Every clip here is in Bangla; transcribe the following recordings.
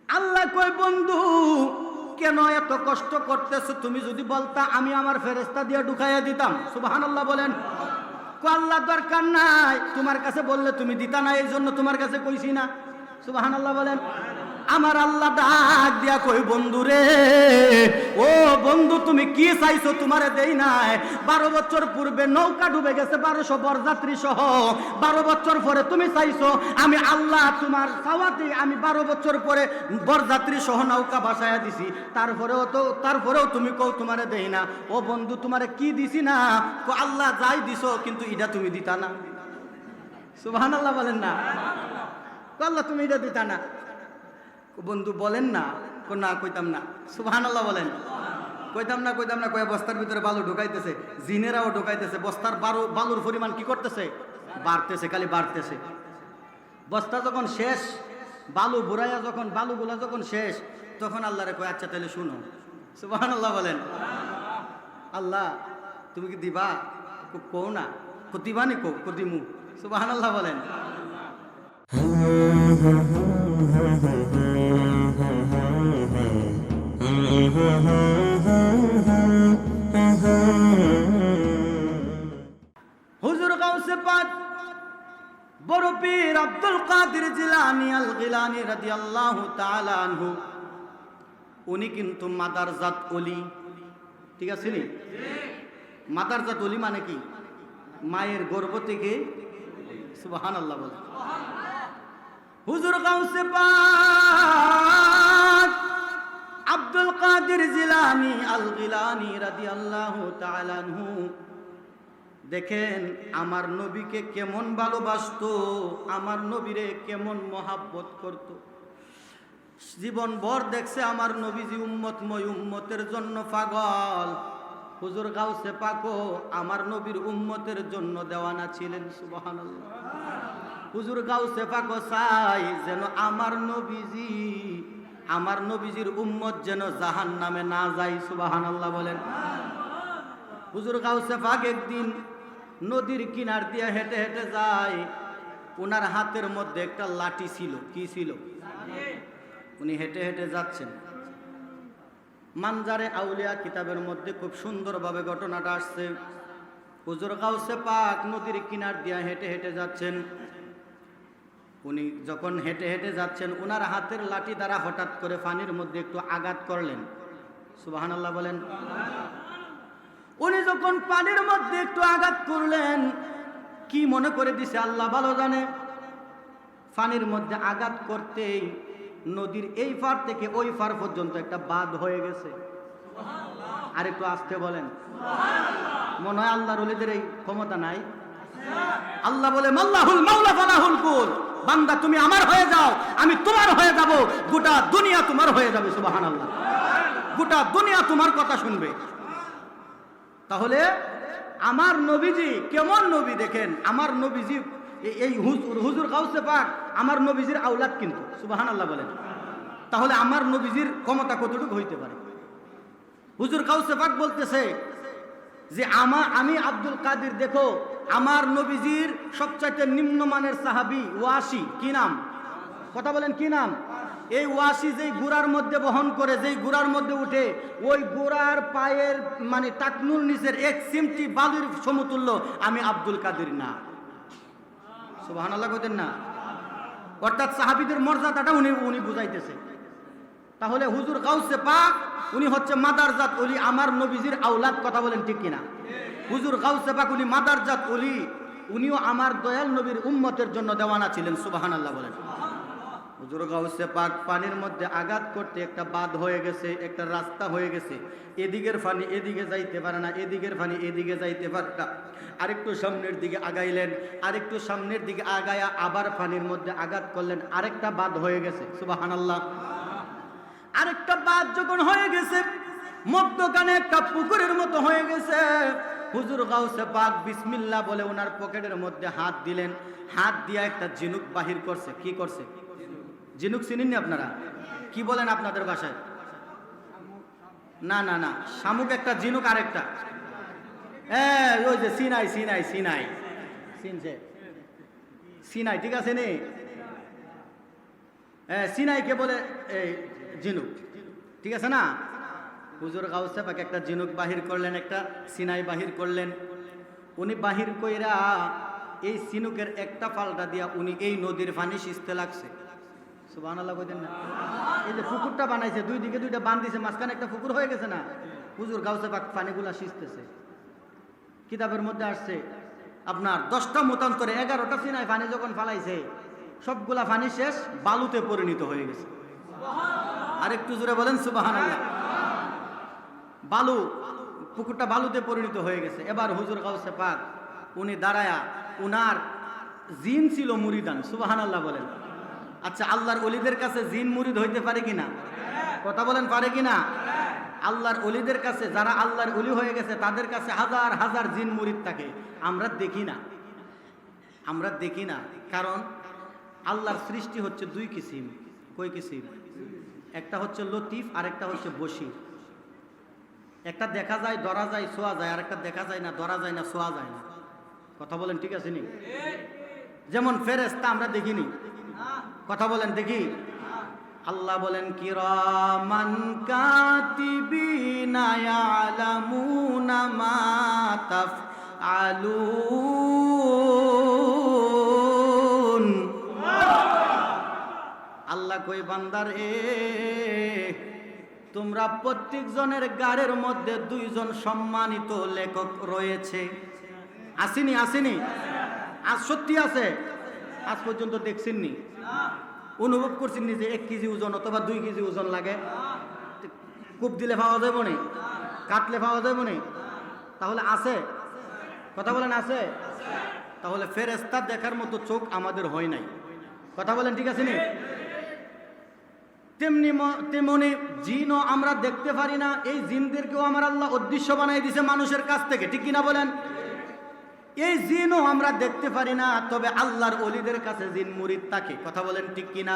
আল্লাহ কয় বন্ধু কেন এত কষ্ট করতেছো? তুমি যদি বলতা আমি আমার ফেরেশতা দিয়ে ঢুকাইয়া দিতাম। সুবহানাল্লাহ বলেন। আল্লাহ দরকার নাই, তোমার কাছে বললে তুমি দিতা না, এই জন্য তোমার কাছে কইছি না। সুবহানাল্লাহ বলেন। আমার আল্লাহ ডাক দিয়া কই বন্ধু রে, ও বন্ধু তুমি কি চাইছো? তোমারে দেই নাই। 12 বছর পূর্বে নৌকা ডুবে গেছে 1200 বরযাত্রী সহ। 12 বছর পরে তুমি চাইছো, আমি আল্লাহ তোমার চাওয়াতে আমি 12 বছর পরে বরযাত্রী সহ নৌকা ভাসায়া দিছি। তারপরেও তুমি কও তোমারে দেই না। ও বন্ধু তোমারে কি দিছি না? কো আল্লাহ যাই দিছো, কিন্তু এটা তুমি দিতা না। সুবহানাল্লাহ বলেন না। আল্লাহ তুমি এটা দিতা না। বন্ধু বলেন না। না কইতাম না। সুবহানাল্লাহ বলেন। কইতাম না কয়ে বস্তার ভিতরে বালু ঢুকাইতেছে, জিনেরাও ঢুকাইতেছে। বস্তার বালুর পরিমাণ কি করতেছে? বাড়তেছে, খালি বাড়তেছে। বস্তা যখন শেষ, বালু বুড়াইয়া যখন বালুগুলা যখন শেষ, তখন আল্লাহরে কয় আচ্ছা তাহলে শুনো। সুবহানাল্লাহ বলেন। আল্লাহ তুমি কি দিবা? কও না। দিবানি কো দিমু। সুবহানাল্লাহ বলেন। হুজুর গাউসে পাক বড় পীর আব্দুল কাদের জিলানী আল গিলানী রাদিয়াল্লাহু তাআলা আনহু, উনি কিন্তু মাদারজাত ওলি। ঠিক আছে নি? মাদারজাত ওলি মানে কি? মায়ের গর্ভ থেকে। সুবহানাল্লাহ বলেন। হুজুর গাউসে পাক আব্দুল কাদের জিলানী আল গিলানী রাদিয়াল্লাহু তাআলা আনহু, দেখেন আমার নবীকে কেমন ভালোবাসতো, আমার নবীরে কেমন মহাব্বত করত। জীবন ভর দেখছে আমার নবীজি উম্মতময়, উম্মতের জন্য পাগল। হুজুর গাউসে পাকও আমার নবীর উম্মতের জন্য দেওয়ানা ছিলেন। সুবহানাল্লাহ। হুজুর গাউসে পাকও চাই যেন আমার নবীজির উম্মত যেন জাহান্নামে না যায়। সুবহানাল্লাহ বলেন। হুজুর গাউসে পাক একদিন নদীর কিনার দিয়ে হেঁটে হেঁটে যায়। ওনার হাতের মধ্যে একটা লাঠি ছিল। কি ছিল? উনি হেঁটে হেঁটে যাচ্ছেন। মানজারে আউলিয়া কিতাবের মধ্যে খুব সুন্দরভাবে ঘটনাটা আসছে। হুজুর গাউসে পাক নদীর কিনার দিয়ে হেঁটে হেঁটে যাচ্ছেন। উনি যখন হেঁটে হেঁটে যাচ্ছেন, ওনার হাতের লাঠি দ্বারা হঠাৎ করে পানির মধ্যে একটু আঘাত করলেন। সুবহানাল্লাহ বলেন। উনি যখন পানির মধ্যে একটু আঘাত করলেন, কি মনে করে দিছে আল্লাহ ভালো জানে। পানির মধ্যে আঘাত করতেই নদীর এই পার থেকে ওই পার পর্যন্ত একটা বাঁধ হয়ে গেছে। আর একটু আসতে বলেন। মনে হয় আল্লাহর ওলিদের এই ক্ষমতা নাই। আল্লাহ বলে মাল্লাহুল মাওলা ফালাহুল কুল, বান্দা তুমি আমার হয়ে যাও, আমি তোমার হয়ে যাব, গোটা দুনিয়া তোমার হয়ে যাবে। সুবহানাল্লাহ। গোটা দুনিয়া তোমার কথা শুনবে। তাহলে আমার নবীজি কেমন নবী দেখেন। আমার নবীজি এই হুজুর গাউসে পাক আমার নবীজির আওলাদ কিন্তু। সুবহানাল্লাহ বলেন। তাহলে আমার নবীজির ক্ষমতা কতটুকু হইতে পারে? হুজুর গাউসে পাক বলতেছে যে আমি আব্দুল কাদের, দেখো আমার নবীজির সবচাইতে নিম্নমানের সাহাবী ওয়াসি। কি নাম? কথা বলেন কি নাম? এই ওয়াসি যেই গুড়ার মধ্যে বহন করে, যেই গুড়ার মধ্যে উঠে, ওই গুড়ার পায়ের মানে টাকনুর নিচের এক সিমটি বালির সমতুল্য আমি আব্দুল কাদের না। সুবহানাল্লাহ কইতেন না? অর্থাৎ সাহাবীদের মর্যাদাটা উনি বুঝাইতেছে। তাহলে হুজুর গাউসে পাক উনি হচ্ছে মাদারজাত ওলি, আমার নবীজির আওলাদ। কথা বলেন ঠিক কিনা? হুজুর গাউসে পাক উনি মাদারজাত ওলি, উনিও আমার দয়াল নবীর উম্মতের জন্য দেওয়ানা ছিলেন। সুবহানাল্লাহ বলেন। হুজুর গাউসে পাক পানির মধ্যে আঘাত করতে একটা বাঁধ হয়ে গেছে, একটা রাস্তা হয়ে গেছে। এদিকের পানি এদিকে যাইতে পারে না, এদিকের পানি এদিকে যাইতে পারে না। আরেকটু সামনের দিকে আগাইলেন, আরেকটু সামনের দিকে আগায়া আবার পানির মধ্যে আঘাত করলেন, আরেকটা বাঁধ হয়ে গেছে। সুবহানাল্লাহ। আরেকটা বাঁধ যখন হয়ে গেছে, মধ্যখানে একটা পুকুরের মতো হয়ে গেছে। হুজুর গাউসে পাক বিসমিল্লাহ বলে ওনার পকেটের মধ্যে হাত দিলেন। হাত দিয়া একটা ঝিনুক বাহির করছে। কি করছে? ঝিনুক চিনেননি আপনারা? কি বলেন আপনাদের ভাষায়? না না না, শামুক একটা, ঝিনুক আরেকটা। ওই যে সিনাই সিনাই সিনাই চিনছে? সিনাই, ঠিক আছে নি? সিনাইকে বলে এই ঝিনুক, ঠিক আছে না? হুজুর গাউসে পাক একটা ঝিনুক বাহির করলেন, একটা সিনাই বাহির করলেন। উনি বাহির কইরা এই ঝিনুকের একটা পাল্টা দিয়া উনি এই নদীর পানি সিঁচতে লাগছে। সুবহানাল্লাহ কইতেন না? এই যে পুকুরটা বানাইছে, দুই দিকে দুইটা বাঁধ দিছে, মাঝখানে একটা পুকুর হয়ে গেছে না? হুজুর গাউসে পাক পানিগুলা সিঁচতেছে। কিতাবের মধ্যে আসছে আপনার 10টা মতান্তরে 11টা সিনাই পানি যখন ফালাইছে, সবগুলা পানি শেষ বালুতে পরিণত হয়ে গেছে। আর একটু জোরে বলেন সুবহানাল্লাহ। বালু, পুকুরটা বালুতে পরিণত হয়ে গেছে। এবার হুজুর গাউসে পাক উনি দাঁড়ায়া, উনার জিন ছিল মুরিদান। সুবহানাল্লাহ বলেন। আচ্ছা, আল্লাহর ওলিদের কাছে জিন মুরিদ হইতে পারে কিনা? কথা বলেন, পারে কিনা? আল্লাহর ওলিদের কাছে, যারা আল্লাহর ওলি হয়ে গেছে তাদের কাছে হাজার হাজার জিন মুরিদ থাকে। আমরা দেখি না, আমরা দেখি না। কারণ আল্লাহর সৃষ্টি হচ্ছে দুই কিসিম। কই কিসিম? একটা হচ্ছে লতিফ আর একটা হচ্ছে বশীর। একটা দেখা যায়, ধরা যায়, ছোঁয়া যায়, আর একটা দেখা যায় না, ধরা যায় না, ছোঁয়া যায় না। কথা বলেন, ঠিক আছে নি? যেমন ফেরেশতা আমরা দেখিনি, কথা বলেন, দেখি? আল্লাহ বলেন কিরামান কাতিবিনা ইয়ালামুনা মা তাফআলুন। আল্লাহ কই বান্দার তোমরা প্রত্যেকজনের গাড়ের মধ্যে দুইজন সম্মানিত লেখক রয়েছে। আসেনি? আসেনি? আজ সত্যি আছে? আজ পর্যন্ত দেখছেননি? অনুভব করছেননি যে 1 কেজি ওজন অথবা 2 কেজি ওজন লাগে? কূপ দিলে পাওয়া যাবে না, কাটলে পাওয়া যাবে না। তাহলে আছে? কথা বলেন, আছে? তাহলে ফেরেশতা দেখার মতো চোখ আমাদের হয় নাই। কথা বলেন, ঠিক আছে নি? তেমনি জিনও আমরা দেখতে পারি না। এই জিনদেরকেও আমার আল্লাহ অদৃশ্য বানাই দিছে মানুষের কাছ থেকে, ঠিক কিনা বলেন? এই জিনও আমরা দেখতে পারি না, তবে আল্লাহর ওলিদের কাছে জিন মুরিদ থাকে। কথা বলেন, ঠিক কিনা?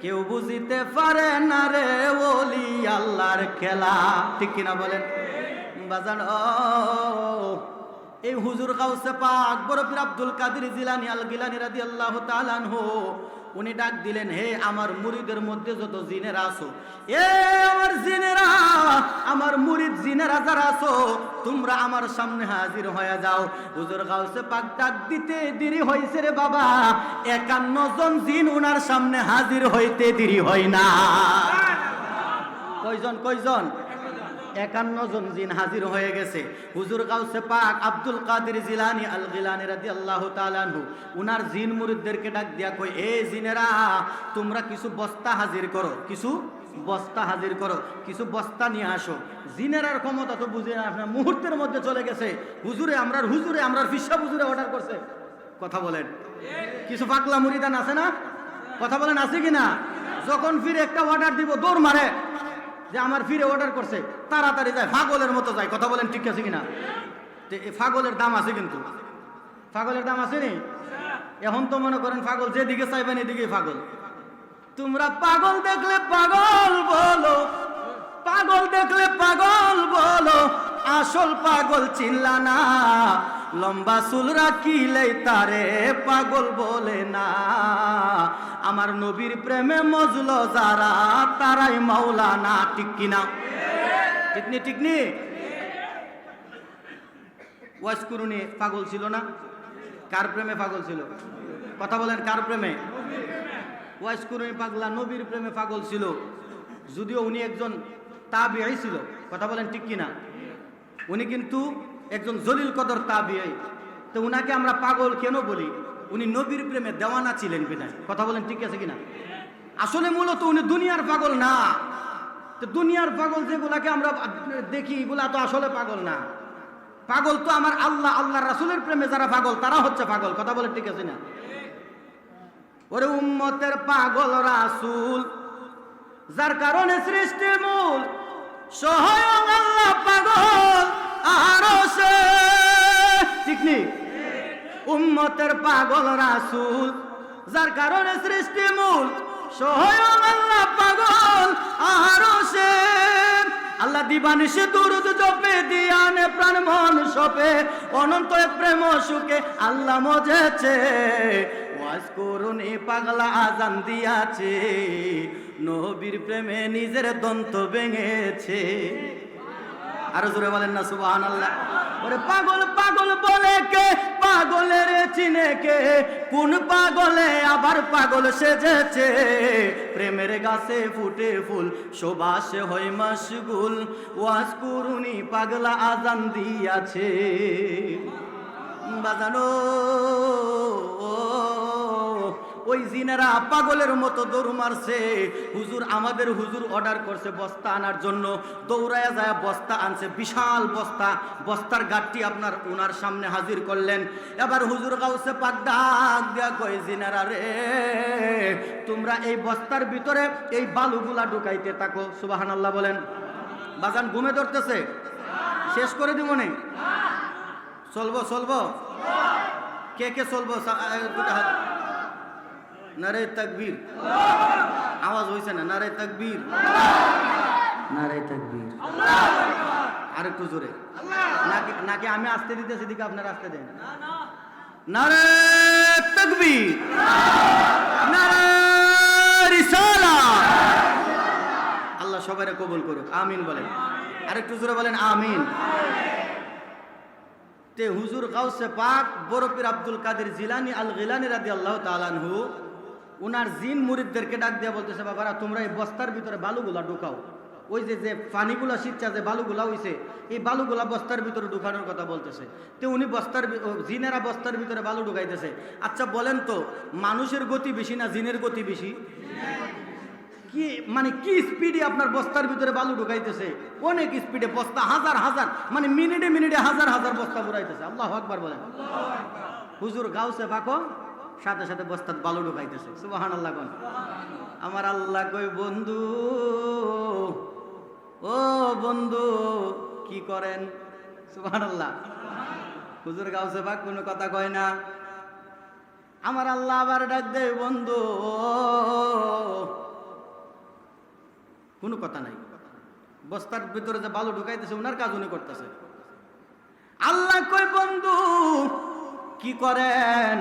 কেউ বুঝিতে পারে না রে ওলি আল্লাহর খেলা, ঠিক কিনা বলেন? বাজান, এই হুজুর গাউসে পাক বড় পীর আব্দুল কাদের জিলানী আল গিলানী রাদিয়াল্লাহু তাআলা আনহু, উনি ডাক দিলেন, হে আমার মুরিদের মধ্যে যত জিনেরা আছো, এ আমার জিনেরা, আমার মুরিদ জিনেরা যারা আছো, তোমরা আমার সামনে হাজির হয়ে যাও। হুজুর গাউসে পাক ডাক দিতে দেরি হয়েছে রে বাবা, 51 জন জিন উনার সামনে হাজির হইতে দেরি হয় না। কয়জন? কয়জন? 51 জন জিন হাজির হয়ে গেছে। হুজুর গাউসে পাক আব্দুল কাদের জিলানী আল গিলানী রাদিয়াল্লাহু তাআলা আনহু উনার জিন মুরিদদেরকে ডাক দিয়া কই, এ জিনেরা, তোমরা কিছু বস্তা হাজির করো, কিছু বস্তা হাজির করো, কিছু বস্তা নিয়ে আসো। জিনেরার ক্ষমতা তো বুঝে না, আপনার মুহূর্তের মধ্যে চলে গেছে। হুজুরে আমরার ফিসা হুজুরে অর্ডার করছে। কথা বলেন, কিছু পাগলা মুরিদান আছে না? কথা বলেন, আছে কিনা? যখন ফিরে একটা অর্ডার দিব, দৌড় মারে যে আমার ফিরে অর্ডার করছে, তাড়াতাড়ি যায়, পাগলের মতো যায়। কথা বলেন, ঠিক আছে কিনা? পাগলের দাম আছে, কিন্তু পাগলের দাম আছে নি? এখন তো মনে করেন পাগল যেদিকে চাইবেন এদিকে পাগল। তোমরা পাগল দেখলে পাগল বলো, পাগল দেখলে পাগল বলো, আসল পাগল চিনলা না। লম্বা চুল রাখিলে তারে পাগল বলে না। আমার নবীর প্রেমে মজলো যারা, তারাই মাওলানা, ঠিক কিনা? ঠিকনি? ঠিকনি? ওয়াজ কুরুনি পাগল ছিল না? কার প্রেমে পাগল ছিল? কথা বলেন, কার প্রেমে? ওয়াজ কুরুনি পাগলা নবীর প্রেমে পাগল ছিল, যদিও উনি একজন তাবিঈ ছিল। কথা বলেন, ঠিক কিনা? উনি কিন্তু একজন জলিল কদর তাবিঈ। তো উনাকে আমরা পাগল কেন বলি? উনি নবীর প্রেমে দেওয়ানা ছিলেন বিধায়। কথা বলেন, ঠিক আছে কিনা? আসলে মূলত উনি দুনিয়ার পাগল না। তো দুনিয়ার পাগল যেগুলাকে আমরা দেখি, এগুলা তো আসলে পাগল না। পাগল তো আমার আল্লাহ, আল্লাহ রাসূলের প্রেমে যারা পাগল, তারা হচ্ছে পাগল। কথা বলেন, ঠিক আছে না? ওরে উম্মতের পাগল রাসূল, যার কারণে সৃষ্টির মূল, স্বয়ং আল্লাহ পাগল আরশে, ঠিক নি? উম্মতের পাগল রাসূল, যার কারণে সৃষ্টি মূল, স্বয়ং আল্লাহ পাগল আরশে। আল্লাহ দিবানিশে দুরুদ জপে, দিয়ানে প্রাণ মন সপে, অনন্ত প্রেম সুখে আল্লাহ মজেছে। ও ওয়াজ করুন এ পাগলা আজান দিয়াছে, নবীর প্রেমে নিজের দন্ত ভেঙেছে। আরো জোরে বলেন না সুবহানাল্লাহ। ওরে পাগল পাগল বলে কে, পাগলের চিনে কে, কোন পাগলে আবার পাগল সেজেছে। প্রেমের গাছে ফুটে ফুল, সুবাসে হয় মশগুল, ওয়াজ করুনি পাগলা আজান দিয়াছে। বাজানো ওই জিনেরা পাগলের মতো দৌড় মারছে। হুজুর, আমাদের হুজুর অর্ডার করছে বস্তা আনার জন্য, দৌড়ায়া যায় বস্তা আনছে, বিশাল বস্তা। বস্তার গাঠটি আপনার ওনার সামনে হাজির করলেন। এবার হুজুর গাউসে পাক ডাক দিয়া কই, জিনেরা রে, তোমরা এই বস্তার ভিতরে এই বালুগুলা ঢুকাইতে থাকো। সুবহানাল্লাহ বলেন। বাজান ঘুমে ধরতেছে, শেষ করে দিব নে? চলবো চলবো? কে কে চলবো? নারে তাকবীর। আওয়াজ হইছে না? নারে তাকবীর, নারে তাকবীর। আরেকটু জোরে। নাকি আমি আসতে দিতেছি দিকে আপনারা আসতে দেন? নারে তাকবীর, নারে রিসালাত। আল্লাহ সবাইকে কবুল করুক, আমিন বলেন। আরেকটু জোরে বলেন আমিন। তে হুজুর গাউসে পাক বড় পীর আব্দুল কাদের জিলানী আল গিলানী রাদিয়াল্লাহু তাআলা আনহু উনার জিন মুরিদদেরকে ডাক দিয়ে বলতেছে, বাবারা তোমরা এই বস্তার ভিতরে বালুগুলা ঢুকাও। ওই যে যে পানিগুলা শীতটা যে বালুগুলা হইছে, এই বালুগুলা বস্তার ভিতরে ঢুকানোর কথা বলতেছে। তো উনি বস্তার জিনেরা বস্তার ভিতরে বালু ঢুকাইতেছে। আচ্ছা বলেন তো, মানুষের গতি বেশি না জিনের গতি বেশি? কি মানে কি স্পিডে আপনার বস্তার ভিতরে বালু ঢুকাইতেছে? অনেক স্পিডে বস্তা, হাজার হাজার, মানে মিনিটে মিনিটে হাজার হাজার বস্তা ঘুরাইতেছে। আল্লাহু আকবার বলেন। হুজুর গাউসে পাক সাথে সাথে বস্তার বালু ঢুকাইতেছে। সুবহানাল্লাহ কোন? আমার আল্লাহ কই, বন্ধু ও বন্ধু কি করেন? সুবহানাল্লাহ। হুজুর গাউসে পাক কোনো কথা কয় না। আমার আল্লাহ আবার ডাক দেয়, বন্ধু, কোনো কথা নাই। বস্তার ভিতরে যে বালু ঢুকাইতেছে ওনার কাজ উনি করতেছে। আল্লাহ কই, বন্ধু কি করেন?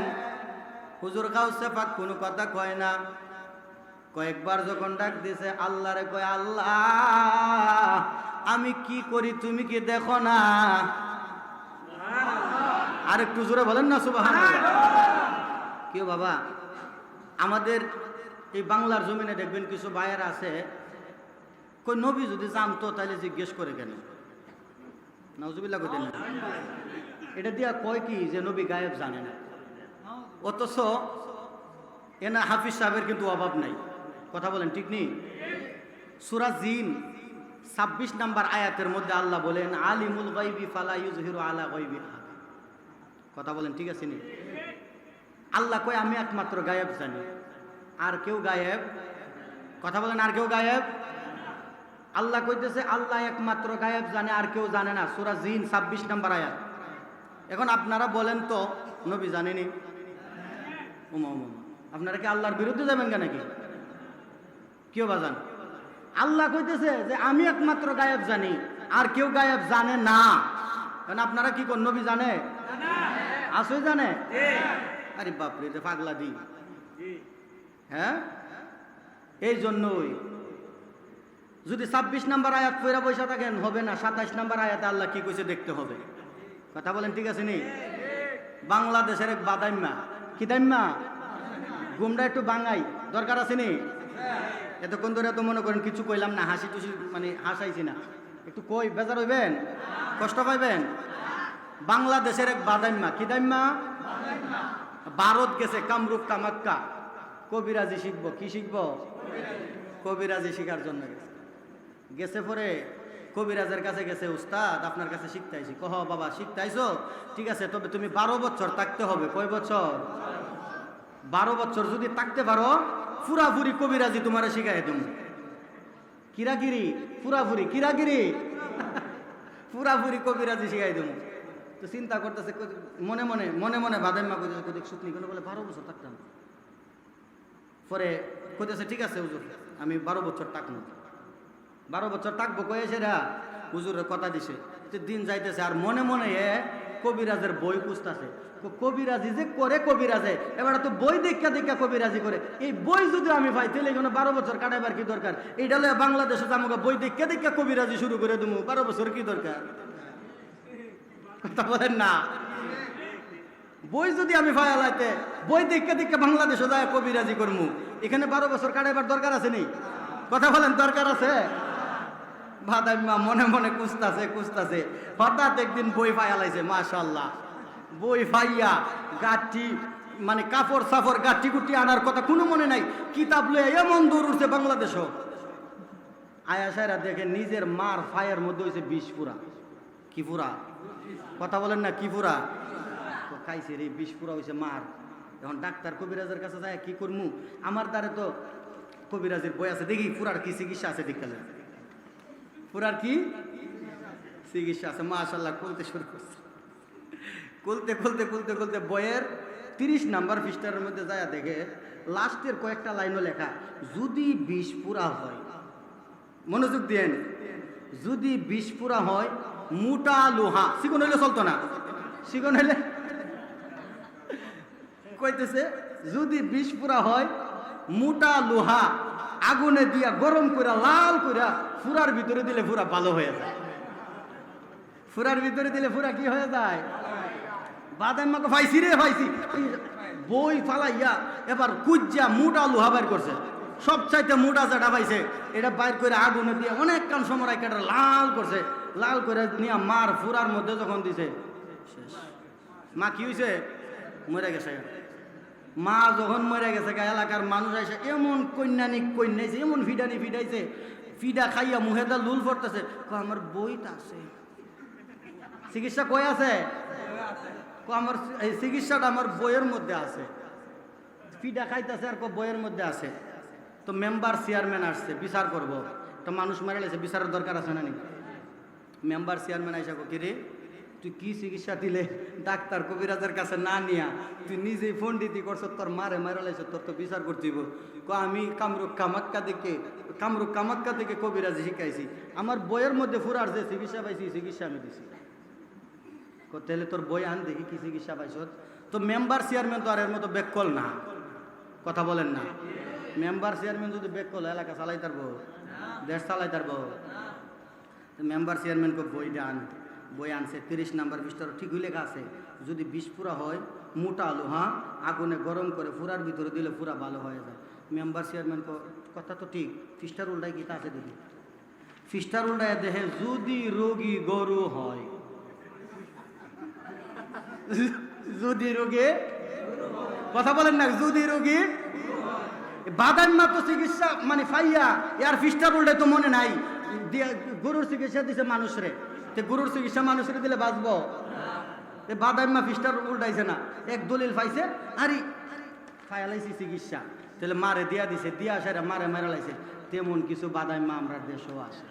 হুজুর গাউসে পাক কোনো কথা কয় না। কয়েকবার যখন ডাক দিছে, আল্লাহরে কয়, আল্লাহ আমি কি করি তুমি কি দেখো না? আর একটু জোরে বলেন না সুবহানাল্লাহ। কেউ বাবা, আমাদের এই বাংলার জমিনে দেখবেন কিছু ভাইয়েরা আছে, কই নবী যদি জানতো তাহলে জিজ্ঞেস করে কেন? নাউজুবিল্লাহ কইতেন না? এটা দিয়া কয় কি যে নবী গায়েব জানে না, অথচ এনা হাফিজ সাহেবের কিন্তু অভাব নাই। কথা বলেন ঠিক নেই? সূরা জিন 26 নম্বর আয়াতের মধ্যে আল্লাহ বলেন, আলিমুল গায়বি ফালা ইউযহিরু আলা গায়বি আহাদ। কথা বলেন ঠিক আছে নি? আল্লাহ কয় আমি একমাত্র গায়েব জানি, আর কেউ গায়েব। কথা বলেন, আর কেউ গায়েব? আল্লাহ কইতেছে আল্লাহ একমাত্র গায়েব জানে, আর কেউ জানে না। সূরা জিন 26 নম্বর আয়াত। এখন আপনারা বলেন তো, নবী জানেনি? ওমা ওমা, আপনারা কি আল্লাহর বিরুদ্ধে যাবেন কেন নাকি? কেউ বাজান? আল্লাহ কইতেছে যে আমি একমাত্র গায়েব জানি, আর কেউ গায়েব জানে না। কারণ আপনারা কি করেন? নবী জানে? আসলে জানে? আরে বাপরে, যে পাগলা দি। হ্যাঁ, এই জন্যই যদি 26 নম্বর আয়াত পড়া পয়সা থাকেন হবে না, 27 নম্বর আয়াতে আল্লাহ কি কইছে দেখতে হবে। কথা বলেন ঠিক আছে নি? বাংলাদেশের এক বাদাইম্মা, কি দাইম্মা? গুমরা একটু বাঙাই দরকার আছে নি? এতক্ষণ ধরে তো মনে করেন কিছু কইলাম না, হাসি টুসি মানে হাসাইছি না, একটু কই বেজার হইবেন, কষ্ট পাইবেন। বাংলাদেশের এক বাদাইম্মা, কি দাইম্মা? ভারত গেছে, কামরূপ কামাক্কা কবিরাজি শিখবো। কি শিখবো? কবিরাজি শিখার জন্য গেছে। পরে কবিরাজের কাছে গেছে, উস্তাদ আপনার কাছে শিখতে আইছি। কহ বাবা শিখতে আইছো? ঠিক আছে, তবে তুমি 12 বছর থাকতে হবে। কয় বছর? 12 বছর যদি থাকতে পারো, পুরাপুরি কবিরাজি তোমারে শিখাই তুমি। কিরাগিরি পুরাপুরি, কিরাগিরি পুরাপুরি কবিরাজি শিখাই তুমি। তো চিন্তা করতেছে মনে মনে মনে মনে বাদাইম্মা কইতেছে শুকনি কোনো বলে 12 বছর থাকতাম। পরে কইতেছে ঠিক আছে হুজুর, আমি 12 বছর থাকবো। 12 বছর থাকবো কয়েছে রা হুজুরের কথা দিছে। দিন যাইতেছে, আর মনে মনে কবিরাজের বই খুঁজতেছে। কবিরাজি যে করে কবিরাজে, এবার তো বই দেখা দেখা কবিরাজি করে। এই বই যদি আমি পাই তাহলে এখানে 12 বছর কাটাইবার কি দরকার? এইটা হলে বাংলাদেশে আমাকে বই দেখা দেখা কবিরাজি শুরু করে দেবো, 12 বছর কি দরকার? কথা বলেন না? বই যদি আমি ফায়ালাইতে বই দেখা দেখা বাংলাদেশে যায় কবিরাজি করমু, এখানে 12 বছর কাটাইবার দরকার আছে নি? কথা বলেন, দরকার আছে? বাদাইমা মনে মনে কুস্তাছে হঠাৎ একদিন বই ফায়ালাইছে, মাশাআল্লাহ। বই ফাইয়া গাঠি মানে কাপড় সাফর গাঠি গুটি আনার কথা কোনো মনে নাই, কিতাব লয়ে এমন দৌড় উঠছে বাংলাদেশও। আয়াসারা দেখে নিজের মার ফায়ের মধ্যে হয়েছে 20 পুরা। কি পুরা? কথা বলেন না, কি পুরা? তো খাইছে রে, 20 পুরা হয়েছে মার। এখন ডাক্তার কবিরাজের কাছে যায়, কি করমু? আমার দ্বারে তো কবিরাজের বই আছে, দেখি পুরার কি চিকিৎসা আছে। দেখতে পুরার কি চিকিৎসা আছে? মাশাআল্লাহ, খুলতে শুরু করছে। খুলতে বইয়ের 30 নাম্বার পৃষ্ঠার মধ্যে যায় দেখে লাস্টের কয়েকটা লাইনও লেখা, যদি 20 পুরা হয়, মনোযোগ দিয়েন, যদি 20 পুরা হয় মোটা লোহা, চিকন হইলে চলতো না, চিকন হইলে কইতেছে যদি 20 পুরা হয় মোটা লোহা আগুনে দিয়া গরম করে লাল করে ফুরার ভিতরে দিলে ফুরা ভালো হয়ে যায়। ফুরার ভিতরে দিলে ফুরা কি হয়ে যায়? বাদাইমাকে ফাইছি রে, ফাইছি। বই ফালাইয়া এবার কুজ্জা মোটা লোহা বাইর করছে, সবচাইতে মোটা যেটা পাইছে এটা বাইর করে আগুনে দিয়ে অনেক কান সময় কেটে লাল করছে। লাল করে নিয়ে মার ফুরার মধ্যে যখন দিছে, শেষ। মা কি হয়েছে? মরে গেছে। মা যখন মরে গেছে, এলাকার মানুষ আসে এমন কন্যানিক কন্যাইছে, এমন ফিডাইছে, ফিডা খাইয়া মুহেদা লুল পড়তেছে। আমার বইটা আছে, চিকিৎসা কই আছে? আমার এই চিকিৎসাটা আমার বইয়ের মধ্যে আছে। ফিডা খাইতেছে আর বইয়ের মধ্যে আছে। তো মেম্বার চেয়ারম্যান আসছে, বিচার করব। তো মানুষ মারা গেছে, বিচারের দরকার আছে না? মেম্বার চেয়ারম্যান আইসা কি রে, তুই কি চিকিৎসা দিলে ডাক্তার কবিরাজের কাছে না নিয়া তুই নিজেই পণ্ডিতি করছ, তোর মারে মারা লাইছ, তোর তো বিচার করতেইব। আমি কামরুক কামাক্কা থেকে কবিরাজি শিখাইছি, আমার বইয়ের মধ্যে ফুরার যে চিকিৎসা পাইছি চিকিৎসা আমি দিছি। তাহলে তোর বই আন দেখি কি চিকিৎসা পাইছ। তো মেম্বার চেয়ারম্যান তো আর এর মতো বেকল না। কথা বলেন না? মেম্বার চেয়ারম্যান যদি বেকল এলাকা চালাই তারবো, দেশ চালাই তারবো? মেম্বার চেয়ারম্যানকে বইটা আন, বই আনছে। 30 নাম্বার পৃষ্ঠার ঠিকই লেখা আছে, যদি 20 পুরা হয় মোটা লোহা আগুনে গরম করে ফুরার ভিতরে দিলে ফুরা ভালো হয়ে যায়। মেম্বার চেয়ারম্যান কথা তো ঠিক, পৃষ্ঠার উল্টায় কি আছে দেখি। পৃষ্ঠার উল্টায় দেখে যদি রোগী গরু হয়, যদি রোগী, কথা বলেন না, যদি রোগী বাদাইমা তো চিকিৎসা মানে ফাইয়া ইয়ার পৃষ্ঠার উল্টায় তো মনে নাই, গরুর চিকিৎসা দিছে মানুষরে। গরুর চিকিৎসা মানুষের দিলে বাঁচবো? বাদাইমা পৃষ্ঠার উল্টাইছে না, এক দলিল পাইছে আরে ফায়ালাইছি চিকিৎসা, তাহলে মারে দিয়া দিছে, দিয়া আসারে মারে মারা লাইছে। তেমন কিছু বাদাইমা আমরা দেশেও আসে।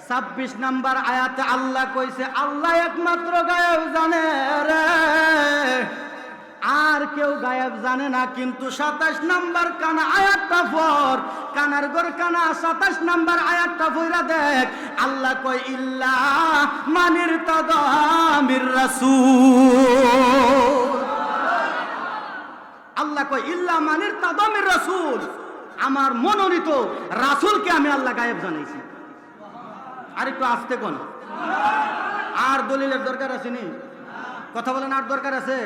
26 নাম্বার আয়াতে আল্লাহ কইছে, আল্লাহ একমাত্র গায়েব জানে রে, আর কেউ গায়েব জানে না। কিন্তু 27 নাম্বার কানা আয়াতটা পর, কানার গর কানা 27 নাম্বার আয়াতটা পড়া দেখ। আল্লাহ কয় ইল্লা মানির তাদামির রাসূল, আল্লাহ কয় ইল্লা মানির তাদামির রাসূল, আমার মনোনীত রাসূলকে আমি আল্লাহ গায়েব জানাইছি। আর একটু আস্তে কোন, আর দলিলের দরকার আছে নি? কথা বলেন, আর দরকার আছে?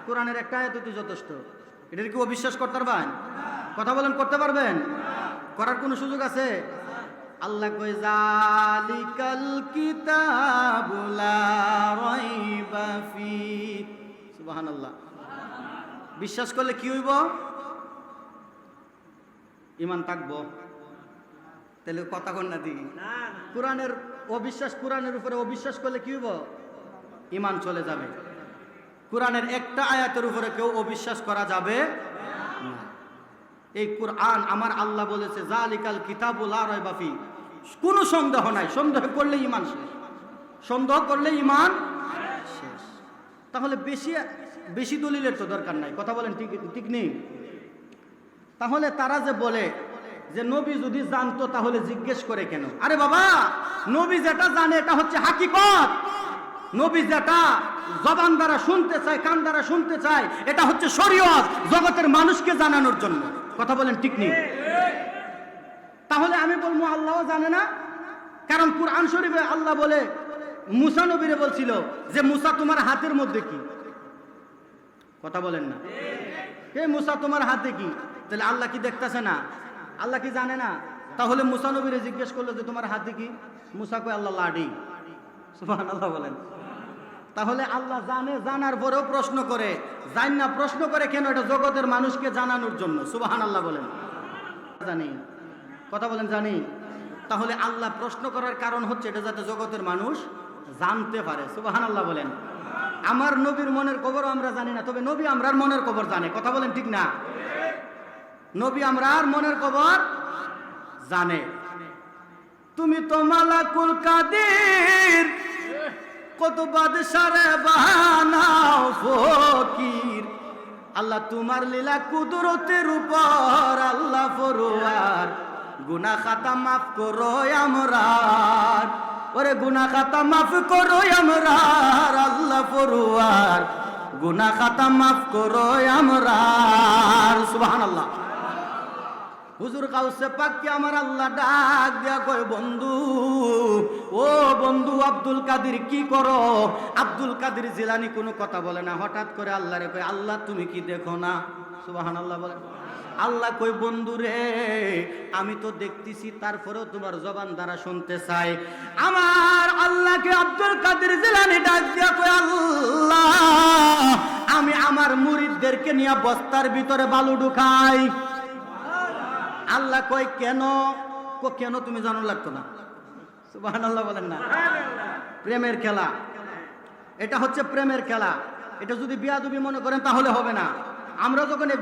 কোরআনের একটা আয়াতই যথেষ্ট। এটা কি অবিশ্বাস করতে পারবেন? কথা বলেন, করতে পারবেন? করার কোনো সুযোগ আছে? আল্লাহ কয় জালিকাল কিতাবু লা রাইবা ফি, সুবহানাল্লাহ। বিশ্বাস করলে কি হইব? ঈমান থাকবো। তাহলে কথা কন না দিই, কোরআনের অবিশ্বাস, কোরআনের উপরে অবিশ্বাস করলে কি হইব? ঈমান চলে যাবে। কোরআনের একটা আয়াতের উপরে কেউ অবিশ্বাস করা যাবে না। এই কোরআন আমার আল্লাহ বলেছে জালিকাল কিতাবু লা রাইবা ফি, কোনো সন্দেহ নাই। সন্দেহ করলে ঈমান শেষ, সন্দেহ করলে ঈমান শেষ। তাহলে বেশি দলিলের তো দরকার নাই। কথা বলেন, ঠিক নেই? তাহলে তারা যে বলে যে নবী যদি জানতো তাহলে জিজ্ঞেস করে কেন? আরে বাবা, নবী যেটা জানে এটা হচ্ছে হাকিকত। নবী যেটা জবান দ্বারা শুনতে চায়, কান দ্বারা শুনতে চায়, এটা হচ্ছে শরীয়ত, জগতের মানুষকে জানানোর জন্য। কথা বলেন ঠিক নেই? তাহলে আমি বলবো আল্লাহও জানে না? কারণ কুরআন শরীফে আল্লাহ বলে, মুসা নবীরে বলছিল যে মুসা তোমার হাতের মধ্যে কি? কথা বলেন না? হে মুসা তোমার হাতে কি? তাহলে আল্লাহ কি দেখতেছে না? আল্লাহ কি জানে না? তাহলে মুসা নবীরে জিজ্ঞেস করলো যে তোমার হাতে কি? মুসা কয় আল্লাহ লাডি। সুবহানাল্লাহ বলেন। তাহলে আল্লাহ জানে, জানার পরেও প্রশ্ন করে, জান না প্রশ্ন করে কেন? এটা জগতের মানুষকে জানানোর জন্য। সুবহানাল্লাহ বলেন। জানি, কথা বলেন জানি। তাহলে আল্লাহ প্রশ্ন করার কারণ হচ্ছে এটা যাতে জগতের মানুষ জানতে পারে। সুবহানাল্লাহ বলেন। আমার নবীর মনের খবরও আমরা জানি না, তবে নবী আমরার মনের খবর জানে। কথা বলেন ঠিক না? নবী আমরার মনের খবর জানে। তুমি তো মালাকুল কাদির, কত বাদশারে বানাও ফকির। আল্লাহ তোমার লীলা কুদরতের উপর, আল্লাহ ফরওয়ার, গুনাহ খাতা মাফ করো আমরার। ওরে গুনাহ খাতা মাফ করো আমরার, আল্লাহ ফরওয়ার, গুনাহ খাতা মাফ করো আমরার। সুবহানাল্লাহ। হুজুর গাউসে পাককে আমার আল্লাহ ডাক দিয়া কয়, বন্ধু, ও বন্ধু আব্দুল কাদের কি করো? আব্দুল কাদের জিলানী কোনো কথা বলে না। হঠাৎ করে আল্লাহরে কয়, আল্লাহ তুমি কি দেখো না? সুবহানাল্লাহ বলে। আল্লাহ কই, বন্ধু রে, আমি তো দেখতেছি, তারপরেও তোমার জবান দ্বারা শুনতে চাই। আমার আল্লাহকে আব্দুল কাদের জিলানী ডাক দিয়া কয়, আল্লাহ আমি আমার মুরিদদেরকে নিয়ে বস্তার ভিতরে বালু ঢুকাই। আল্লাহ কয় কেন? কেন তুমি জানো লাগতো না? সুবহানাল্লাহ বলেন না? প্রেমের খেলা, এটা হচ্ছে প্রেমের খেলা। এটা যদি বিয়াদবি মনে করেন তাহলে হবে না। আমরা যখন এক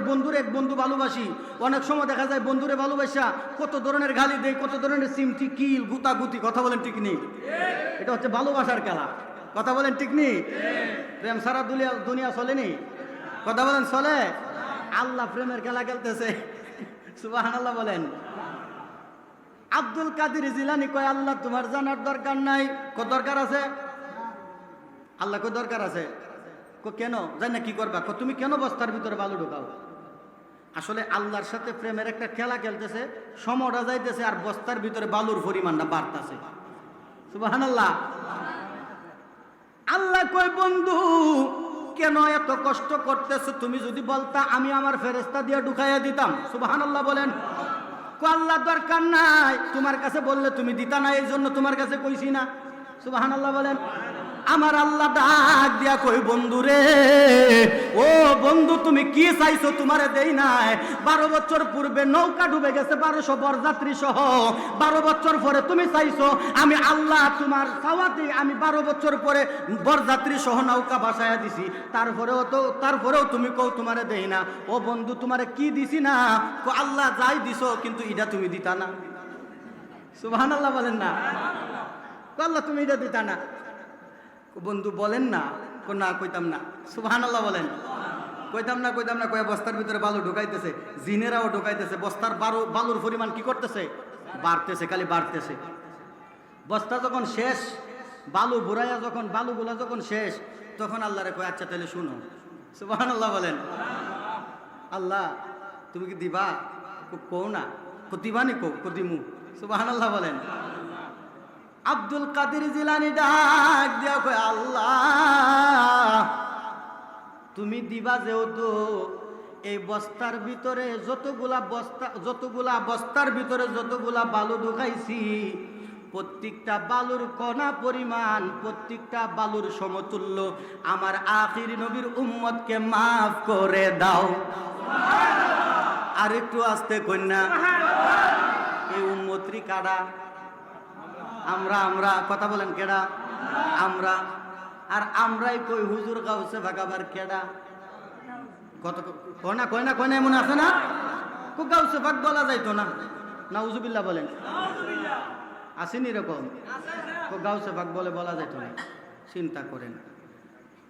বন্ধু ভালোবাসি, অনেক সময় দেখা যায় বন্ধুরে ভালোবাসা কত ধরনের গালি দেয়, কত ধরনের সিমটি কিল গুতাগুতি। কথা বলেন ঠিক নেই? এটা হচ্ছে ভালোবাসার খেলা। কথা বলেন ঠিক নেই? প্রেম সারা দুনিয়া চলেনি। কথা বলেন চলে? আল্লাহ প্রেমের খেলা খেলতেছে। সুবহানাল্লাহ বলেন। আব্দুল কাদের জিলানী কয়, আল্লাহ তোমার জানার দরকার নাই। দরকার আছে? আল্লাহ কয় দরকার আছে। কেন? জানি না কি করবা? তুমি কেন বস্তার ভিতরে বালু ঢোকাও? আসলে আল্লাহর সাথে প্রেমের একটা খেলা খেলতেছে, সময়টা যাইতেছে আর বস্তার ভিতরে বালুর পরিমাণটা বাড়তেছে। সুবহানাল্লাহ। আল্লাহ কয়, বন্ধু কেন এত কষ্ট করতেছো? তুমি যদি বলতা আমি আমার ফেরেশতা দিয়ে ঢুকাইয়া দিতাম। সুবহানাল্লাহ বলেন। আল্লাহ দরকার নাই, তোমার কাছে বললে তুমি দিতা না, এই জন্য তোমার কাছে কইছি না। সুবহানাল্লাহ বলেন। আমার আল্লাহ ডাক দিয়া কই, বন্ধু রে, ও বন্ধু তুমি কি চাইছো? তোমারে দেই নাই। 12 বছর পূর্বে নৌকা ডুবে গেছে 1200 বরযাত্রী সহ। 12 বছর পরে তুমি চাইছো, আমি আল্লাহ তোমার চাওয়াতে আমি 12 বছর পরে বরযাত্রী সহ নৌকা ভাসায়া দিছি। তারপরেও তুমি কও তোমারে দেই না। ও বন্ধু তোমারে কি দিছি না? আল্লাহ যাই দিছো, কিন্তু এটা তুমি দিতা না। সুবহানাল্লাহ বলেন না? আল্লাহ তুমি এটা দিতা না। বন্ধু বলেন না? না কইতাম না। সুবহানাল্লাহ বলেন। কইতাম না কয়ে বস্তার ভিতরে বালু ঢুকাইতেছে, জিনেরাও ঢুকাইতেছে। বস্তার বালুর পরিমাণ কি করতেছে? বাড়তেছে, খালি বাড়তেছে। বস্তা যখন শেষ, বালু বুড়াইয়া যখন বালুগুলা যখন শেষ, তখন আল্লাহরে কয়, আচ্ছা তাহলে শুনো। সুবহানাল্লাহ বলেন। আল্লাহ তুমি কি দিবা? কও না। দিবানি কো দিমু। সুবহানাল্লাহ বলেন। আব্দুল কাদের জিলানী ডাক দিয়া কয়, আল্লাহ তুমি দিবা যেহেতু, এই বস্তার ভিতরে যতগুলা বস্তার ভিতরে যতগুলা বালু ঢুকাইছি, প্রত্যেকটা বালুর কণা পরিমাণ, প্রত্যেকটা বালুর সমতুল্য আমার আখির নবীর উম্মতকে মাফ করে দাও। আর একটু আস্তে কন্যা, এই উম্মতরি কারা? আমরা। কথা বলেন কেডা? আমরা। আর আমরাই কই হুজুর গাউসে ভাগাবার কেডা? কত কয়না এমন আছে না? গাউসে ভাগ বলা যাইতো না। নাউজুবিল্লাহ বলেন। আসেনি এরকম? গাউসে ভাগ বলা যাইতো না। চিন্তা করেন।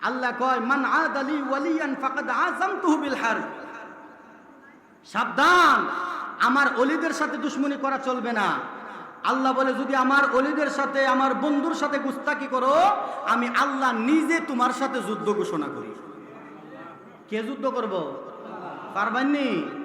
আল্লাহ কয়, মান আদালি ওয়ালিয়ান ফাকাদ আযামতুহু বিল হারব। সাবধান, আমার ওলিদের সাথে দুশমনি করা চলবে না। আল্লাহ বলে যদি আমার ওলিদের সাথে আমার বন্ধুর সাথে গুস্তাকি করো আমি আল্লাহ নিজে তোমার সাথে যুদ্ধ ঘোষণা করি। কে যুদ্ধ করব? পারবেননি?